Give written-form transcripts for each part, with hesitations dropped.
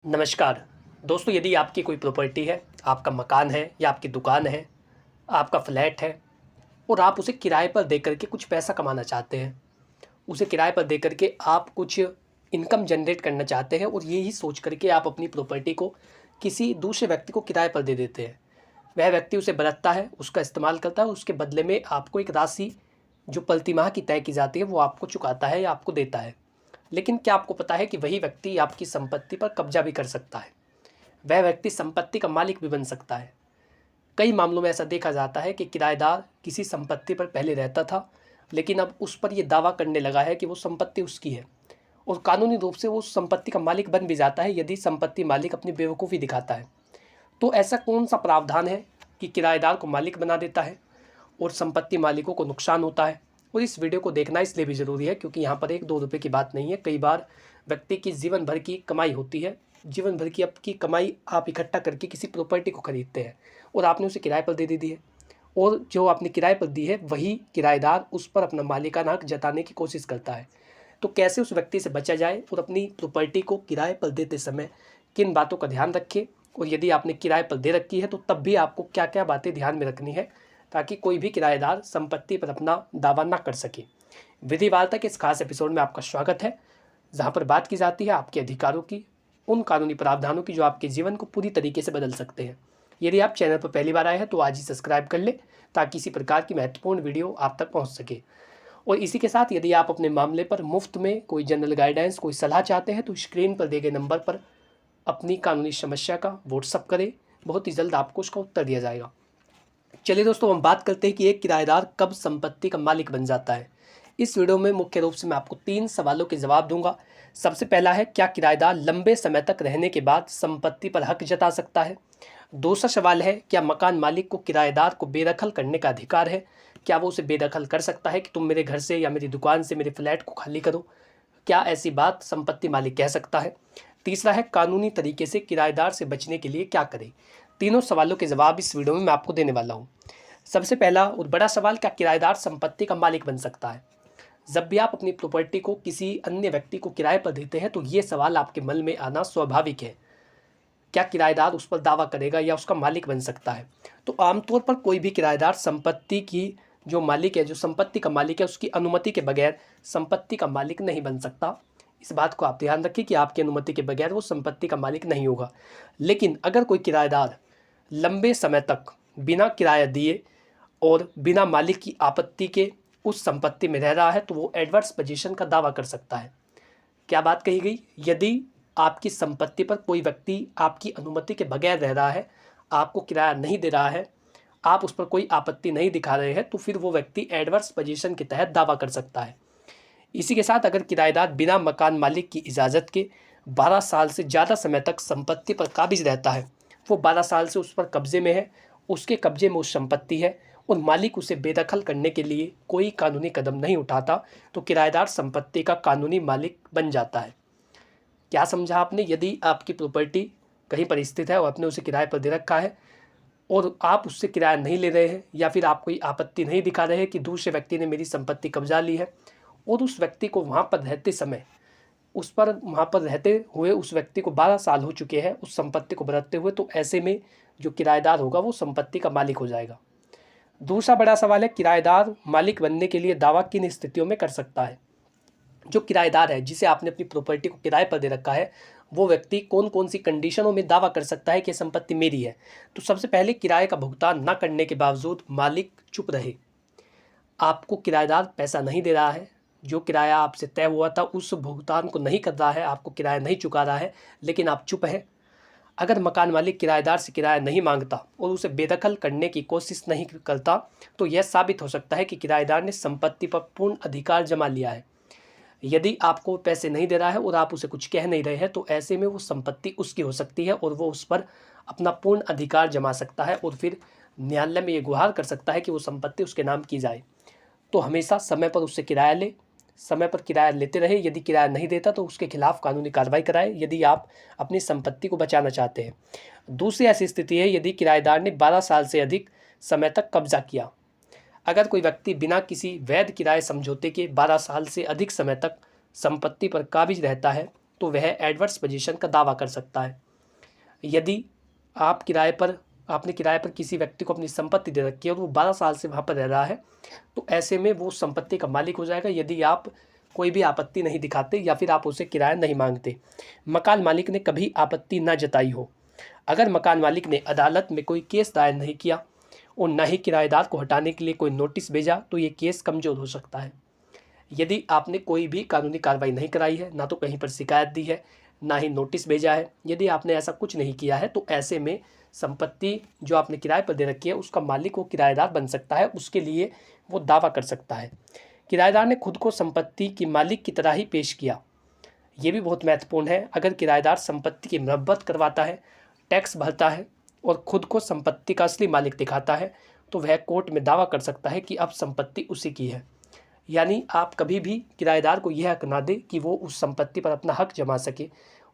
नमस्कार दोस्तों, यदि आपकी कोई प्रॉपर्टी है, आपका मकान है या आपकी दुकान है, आपका फ्लैट है और आप उसे किराए पर दे करके कुछ पैसा कमाना चाहते हैं, उसे किराए पर दे करके आप कुछ इनकम जनरेट करना चाहते हैं और यही सोच करके आप अपनी प्रॉपर्टी को किसी दूसरे व्यक्ति को किराए पर दे देते हैं। वह व्यक्ति उसे बरतता है, उसका इस्तेमाल करता है, उसके बदले में आपको एक राशि जो प्रतिमाह की तय की जाती है वो आपको चुकाता है या आपको देता है। लेकिन क्या आपको पता है कि वही व्यक्ति आपकी संपत्ति पर कब्जा भी कर सकता है? वह व्यक्ति संपत्ति का मालिक भी बन सकता है। कई मामलों में ऐसा देखा जाता है कि किराएदार किसी संपत्ति पर पहले रहता था, लेकिन अब उस पर यह दावा करने लगा है कि वो संपत्ति उसकी है और कानूनी रूप से वो उस संपत्ति का मालिक बन भी जाता है यदि संपत्ति मालिक अपनी बेवकूफ़ी दिखाता है। तो ऐसा कौन सा प्रावधान है कि किराएदार को मालिक बना देता है और संपत्ति मालिकों को नुकसान होता है? और इस वीडियो को देखना इसलिए भी ज़रूरी है क्योंकि यहाँ पर 1-2 रुपये की बात नहीं है। कई बार व्यक्ति की जीवन भर की कमाई होती है, जीवन भर की आपकी कमाई आप इकट्ठा करके किसी प्रॉपर्टी को खरीदते हैं और आपने उसे किराए पर दे दी है और जो आपने किराए पर दी है वही किराएदार उस पर अपना मालिकाना हक जताने की कोशिश करता है। तो कैसे उस व्यक्ति से बचा जाए और अपनी प्रॉपर्टी को किराए पर देते समय किन बातों का ध्यान रखें, और यदि आपने किराए पर दे रखी है तो तब भी आपको क्या क्या बातें ध्यान में रखनी है ताकि कोई भी किराएदार संपत्ति पर अपना दावा ना कर सके। विधिवार्ता के इस खास एपिसोड में आपका स्वागत है, जहां पर बात की जाती है आपके अधिकारों की, उन कानूनी प्रावधानों की जो आपके जीवन को पूरी तरीके से बदल सकते हैं। यदि आप चैनल पर पहली बार आए हैं तो आज ही सब्सक्राइब कर ले ताकि इसी प्रकार की महत्वपूर्ण वीडियो आप तक पहुंच सके। और इसी के साथ यदि आप अपने मामले पर मुफ्त में कोई जनरल गाइडेंस, कोई सलाह चाहते हैं तो स्क्रीन पर दिए गए नंबर पर अपनी कानूनी समस्या का व्हाट्सअप करें, बहुत ही जल्द आपको उसका उत्तर दिया जाएगा। चलिए दोस्तों, हम बात करते हैं कि एक किराएदार कब संपत्ति का मालिक बन जाता है। इस वीडियो में मुख्य रूप से मैं आपको 3 सवालों के जवाब दूंगा। सबसे पहला है, क्या किराएदार लंबे समय तक रहने के बाद संपत्ति पर हक जता सकता है? दूसरा सवाल है, क्या मकान मालिक को किराएदार को बेदखल करने का अधिकार है? क्या वो उसे बेदखल कर सकता है कि तुम मेरे घर से या मेरी दुकान से मेरे फ्लैट को खाली करो? क्या ऐसी बात संपत्ति मालिक कह सकता है? तीसरा है, कानूनी तरीके से किराएदार से बचने के लिए क्या करें? तीनों सवालों के जवाब इस वीडियो में मैं आपको देने वाला हूँ। सबसे पहला और बड़ा सवाल, क्या किराएदार संपत्ति का मालिक बन सकता है? जब भी आप अपनी प्रॉपर्टी को किसी अन्य व्यक्ति को किराए पर देते हैं तो ये सवाल आपके मन में आना स्वाभाविक है। क्या किराएदार उस पर दावा करेगा या उसका मालिक बन सकता है? तो आमतौर पर कोई भी किराएदार संपत्ति की जो मालिक है, जो संपत्ति का मालिक है, उसकी अनुमति के बगैर संपत्ति का मालिक नहीं बन सकता। इस बात को आप ध्यान रखिए कि आपकी अनुमति के बगैर वो संपत्ति का मालिक नहीं होगा। लेकिन अगर कोई किराएदार लंबे समय तक बिना किराया दिए और बिना मालिक की आपत्ति के उस संपत्ति में रह रहा है तो वो एडवर्स पोजीशन का दावा कर सकता है। क्या बात कही गई? यदि आपकी संपत्ति पर कोई व्यक्ति आपकी अनुमति के बगैर रह रहा है, आपको किराया नहीं दे रहा है, आप उस पर कोई आपत्ति नहीं दिखा रहे हैं, तो फिर वो व्यक्ति एडवर्स पोजीशन के तहत दावा कर सकता है। इसी के साथ अगर किराएदार बिना मकान मालिक की इजाज़त के 12 साल से ज़्यादा समय तक संपत्ति पर काबिज रहता है, वो 12 साल से उस पर कब्जे में है, उसके कब्जे में उस संपत्ति है और मालिक उसे बेदखल करने के लिए कोई कानूनी कदम नहीं उठाता, तो किराएदार संपत्ति का कानूनी मालिक बन जाता है। क्या समझा आपने? यदि आपकी प्रॉपर्टी कहीं पर स्थित है और आपने उसे किराए पर दे रखा है और आप उससे किराया नहीं ले रहे हैं या फिर आप कोई आपत्ति नहीं दिखा रहे हैं कि दूसरे व्यक्ति ने मेरी संपत्ति कब्जा ली है और उस व्यक्ति को वहाँ पर रहते समय वहाँ पर रहते हुए उस व्यक्ति को 12 साल हो चुके हैं उस संपत्ति को बरतते हुए, तो ऐसे में जो किराएदार होगा वो संपत्ति का मालिक हो जाएगा। दूसरा बड़ा सवाल है, किराएदार मालिक बनने के लिए दावा किन स्थितियों में कर सकता है? जो किराएदार है, जिसे आपने अपनी प्रॉपर्टी को किराए पर दे रखा है, वो व्यक्ति कौन कौन सी कंडीशनों में दावा कर सकता है कि संपत्ति मेरी है? तो सबसे पहले, किराए का भुगतान न करने के बावजूद मालिक चुप रहे। आपको किराएदार पैसा नहीं दे रहा है, जो किराया आपसे तय हुआ था उस भुगतान को नहीं कर रहा है, आपको किराया नहीं चुका रहा है, लेकिन आप चुप हैं। अगर मकान मालिक किराएदार से किराया नहीं मांगता और उसे बेदखल करने की कोशिश नहीं करता तो यह साबित हो सकता है कि किराएदार ने संपत्ति पर पूर्ण अधिकार जमा लिया है। यदि आपको पैसे नहीं दे रहा है और आप उसे कुछ कह नहीं रहे हैं तो ऐसे में वो संपत्ति उसकी हो सकती है और वो उस पर अपना पूर्ण अधिकार जमा सकता है और फिर न्यायालय में ये गुहार कर सकता है कि वो संपत्ति उसके नाम की जाए। तो हमेशा समय पर उससे किराया ले, समय पर किराया लेते रहे। यदि किराया नहीं देता तो उसके खिलाफ कानूनी कार्रवाई कराएं यदि आप अपनी संपत्ति को बचाना चाहते हैं। दूसरी ऐसी स्थिति है, यदि किराएदार ने 12 साल से अधिक समय तक कब्जा किया। अगर कोई व्यक्ति बिना किसी वैध किराए समझौते के 12 साल से अधिक समय तक संपत्ति पर काबिज रहता है तो वह एडवर्स पोजीशन का दावा कर सकता है। यदि आपने किराए पर किसी व्यक्ति को अपनी संपत्ति दे रखी है और वो 12 साल से वहाँ पर रह रहा है, तो ऐसे में वो उस संपत्ति का मालिक हो जाएगा यदि आप कोई भी आपत्ति नहीं दिखाते या फिर आप उसे किराया नहीं मांगते, मकान मालिक ने कभी आपत्ति न जताई हो। अगर मकान मालिक ने अदालत में कोई केस दायर नहीं किया और न ही किराएदार को हटाने के लिए कोई नोटिस भेजा, तो ये केस कमज़ोर हो सकता है। यदि आपने कोई भी कानूनी कार्रवाई नहीं कराई है, ना तो कहीं पर शिकायत दी है, ना ही नोटिस भेजा है, यदि आपने ऐसा कुछ नहीं किया है, तो ऐसे में संपत्ति जो आपने किराए पर दे रखी है उसका मालिक वो किराएदार बन सकता है, उसके लिए वो दावा कर सकता है। किराएदार ने खुद को संपत्ति की मालिक की तरह ही पेश किया, ये भी बहुत महत्वपूर्ण है। अगर किराएदार संपत्ति की मरम्मत करवाता है, टैक्स भरता है और खुद को संपत्ति का असली मालिक दिखाता है, तो वह कोर्ट में दावा कर सकता है कि अब संपत्ति उसी की है। यानी आप कभी भी किराएदार को यह हक ना दें कि वो उस संपत्ति पर अपना हक जमा सके,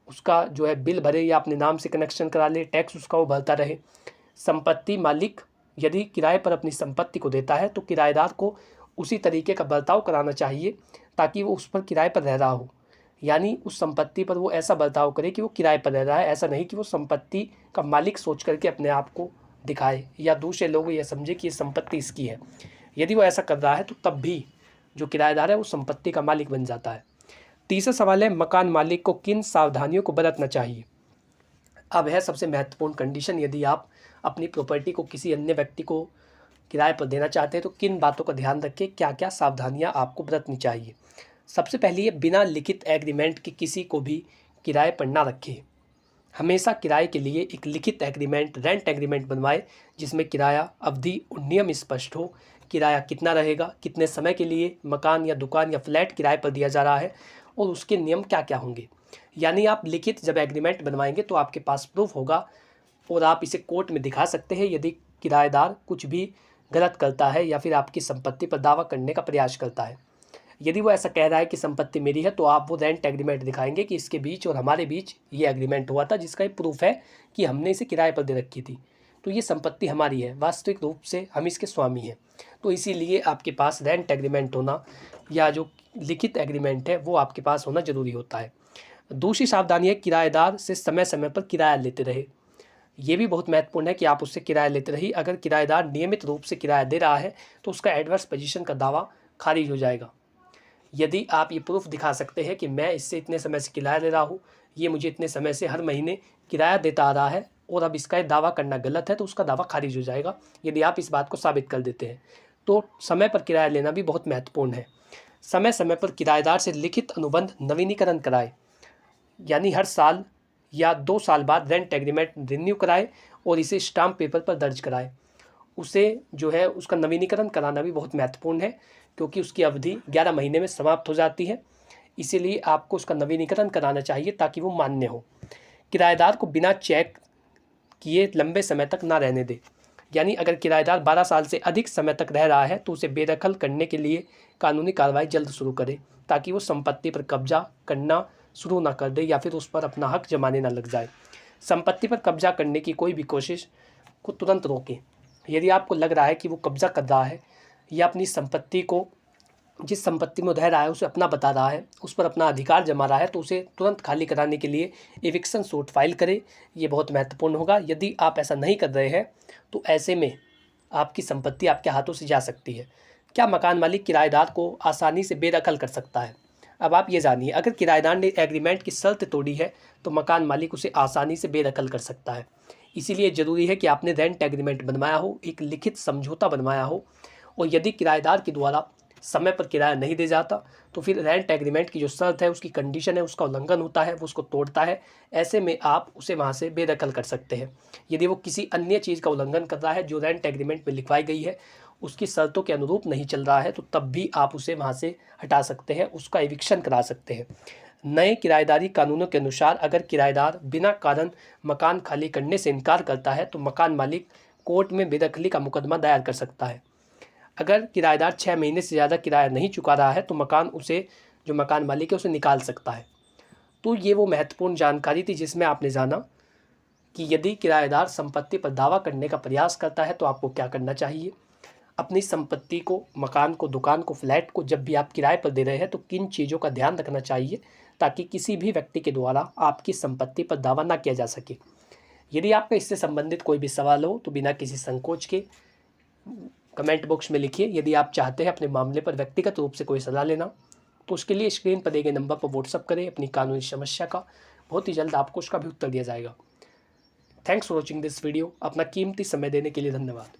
उसका जो है बिल भरे या अपने नाम से कनेक्शन करा ले, टैक्स उसका वो भरता रहे। संपत्ति मालिक यदि किराए पर अपनी संपत्ति को देता है तो किराएदार को उसी तरीके का बर्ताव कराना चाहिए ताकि वो उस पर किराए पर रह रहा हो। यानी उस संपत्ति पर वो ऐसा बर्ताव करे कि वो किराए पर रह रहा है, ऐसा नहीं कि वो संपत्ति का मालिक सोच करके अपने आप को दिखाए या दूसरे लोग ये समझे कि ये संपत्ति इसकी है। यदि वो ऐसा कर रहा है तो तब भी जो किराएदार है वो संपत्ति का मालिक बन जाता है। तीसरा सवाल है, मकान मालिक को किन सावधानियों को बरतना चाहिए। अब है सबसे महत्वपूर्ण कंडीशन, यदि आप अपनी प्रॉपर्टी को किसी अन्य व्यक्ति को किराए पर देना चाहते हैं तो किन बातों का ध्यान रखें, क्या क्या सावधानियां आपको बरतनी चाहिए। सबसे पहले ये बिना लिखित एग्रीमेंट के किसी को भी किराए पर ना रखें। हमेशा किराए के लिए एक लिखित एग्रीमेंट, रेंट एग्रीमेंट बनवाए जिसमें किराया अवधि और नियम स्पष्ट हो। किराया कितना रहेगा, कितने समय के लिए मकान या दुकान या फ्लैट किराए पर दिया जा रहा है और उसके नियम क्या क्या होंगे। यानी आप लिखित जब एग्रीमेंट बनवाएंगे तो आपके पास प्रूफ होगा और आप इसे कोर्ट में दिखा सकते हैं यदि किराएदार कुछ भी गलत करता है या फिर आपकी संपत्ति पर दावा करने का प्रयास करता है। यदि वो ऐसा कह रहा है कि संपत्ति मेरी है तो आप वो रेंट एग्रीमेंट दिखाएंगे कि इसके बीच और हमारे बीच ये एग्रीमेंट हुआ था जिसका एक प्रूफ है कि हमने इसे किराए पर दे रखी थी, तो ये संपत्ति हमारी है, वास्तविक रूप से हम इसके स्वामी हैं। तो इसीलिए आपके पास रेंट एग्रीमेंट होना या जो लिखित एग्रीमेंट है वो आपके पास होना ज़रूरी होता है। दूसरी सावधानी है, किराएदार से समय समय पर किराया लेते रहे। ये भी बहुत महत्वपूर्ण है कि आप उससे किराया लेते रहिए। अगर किराएदार नियमित रूप से किराया दे रहा है तो उसका एडवर्स पोजीशन का दावा खारिज हो जाएगा। यदि आप ये प्रूफ दिखा सकते हैं कि मैं इससे इतने समय से किराया ले रहा हूँ, ये मुझे इतने समय से हर महीने किराया देता आ रहा है और अब इसका दावा करना गलत है, तो उसका दावा खारिज हो जाएगा यदि आप इस बात को साबित कर देते हैं। तो समय पर किराया लेना भी बहुत महत्वपूर्ण है। समय समय पर किराएदार से लिखित अनुबंध नवीनीकरण कराए, यानी हर साल या 2 साल बाद रेंट एग्रीमेंट रिन्यू कराए और इसे स्टाम्प पेपर पर दर्ज कराए। उसे जो है उसका नवीनीकरण कराना भी बहुत महत्वपूर्ण है क्योंकि उसकी अवधि 11 महीने में समाप्त हो जाती है, इसीलिए आपको उसका नवीनीकरण कराना चाहिए ताकि वो मान्य हो। किराएदार को बिना चेक किए लंबे समय तक ना रहने दे, यानी अगर किराएदार 12 साल से अधिक समय तक रह रहा है तो उसे बेदखल करने के लिए कानूनी कार्रवाई जल्द शुरू करे ताकि वो संपत्ति पर कब्जा करना शुरू ना कर दे या फिर उस पर अपना हक जमाने ना लग जाए। संपत्ति पर कब्जा करने की कोई भी कोशिश को तुरंत रोकें। यदि आपको लग रहा है कि वो कब्जा कर रहा है या अपनी संपत्ति को, जिस संपत्ति में रह रहा है उसे अपना बता रहा है, उस पर अपना अधिकार जमा रहा है, तो उसे तुरंत खाली कराने के लिए एविक्शन सूट फाइल करें। ये बहुत महत्वपूर्ण होगा। यदि आप ऐसा नहीं कर रहे हैं तो ऐसे में आपकी संपत्ति आपके हाथों से जा सकती है। क्या मकान मालिक किराएदार को आसानी से बेदखल कर सकता है? अब आप ये जानिए, अगर किराएदार ने एग्रीमेंट की शर्त तोड़ी है तो मकान मालिक उसे आसानी से बेदखल कर सकता है। इसीलिए ज़रूरी है कि आपने रेंट एग्रीमेंट बनवाया हो, एक लिखित समझौता बनवाया हो, और यदि किराएदार के द्वारा समय पर किराया नहीं दे जाता तो फिर रेंट एग्रीमेंट की जो शर्त है, उसकी कंडीशन है, उसका उल्लंघन होता है, वो उसको तोड़ता है। ऐसे में आप उसे वहाँ से बेदखल कर सकते हैं। यदि वो किसी अन्य चीज़ का उल्लंघन कर रहा है जो रेंट एग्रीमेंट में लिखवाई गई है, उसकी शर्तों के अनुरूप नहीं चल रहा है, तो तब भी आप उसे वहाँ से हटा सकते हैं, उसका एविक्शन करा सकते हैं। नए किराएदारी कानूनों के अनुसार अगर किराएदार बिना कारण मकान खाली करने से इनकार करता है तो मकान मालिक कोर्ट में बेदखली का मुकदमा दायर कर सकता है। अगर किराएदार 6 महीने से ज़्यादा किराया नहीं चुका रहा है तो जो मकान मालिक है उसे निकाल सकता है। तो ये वो महत्वपूर्ण जानकारी थी जिसमें आपने जाना कि यदि किराएदार संपत्ति पर दावा करने का प्रयास करता है तो आपको क्या करना चाहिए। अपनी संपत्ति को, मकान को, दुकान को, फ्लैट को जब भी आप किराए पर दे रहे हैं तो किन चीज़ों का ध्यान रखना चाहिए ताकि किसी भी व्यक्ति के द्वारा आपकी संपत्ति पर दावा ना किया जा सके। यदि आपका इससे संबंधित कोई भी सवाल हो तो बिना किसी संकोच के कमेंट बॉक्स में लिखिए। यदि आप चाहते हैं अपने मामले पर व्यक्तिगत रूप से कोई सलाह लेना तो उसके लिए स्क्रीन पर दिए गए नंबर पर व्हाट्सअप करें अपनी कानूनी समस्या का, बहुत ही जल्द आपको उसका भी उत्तर दिया जाएगा। Thanks for watching this video. अपना कीमती समय देने के लिए धन्यवाद।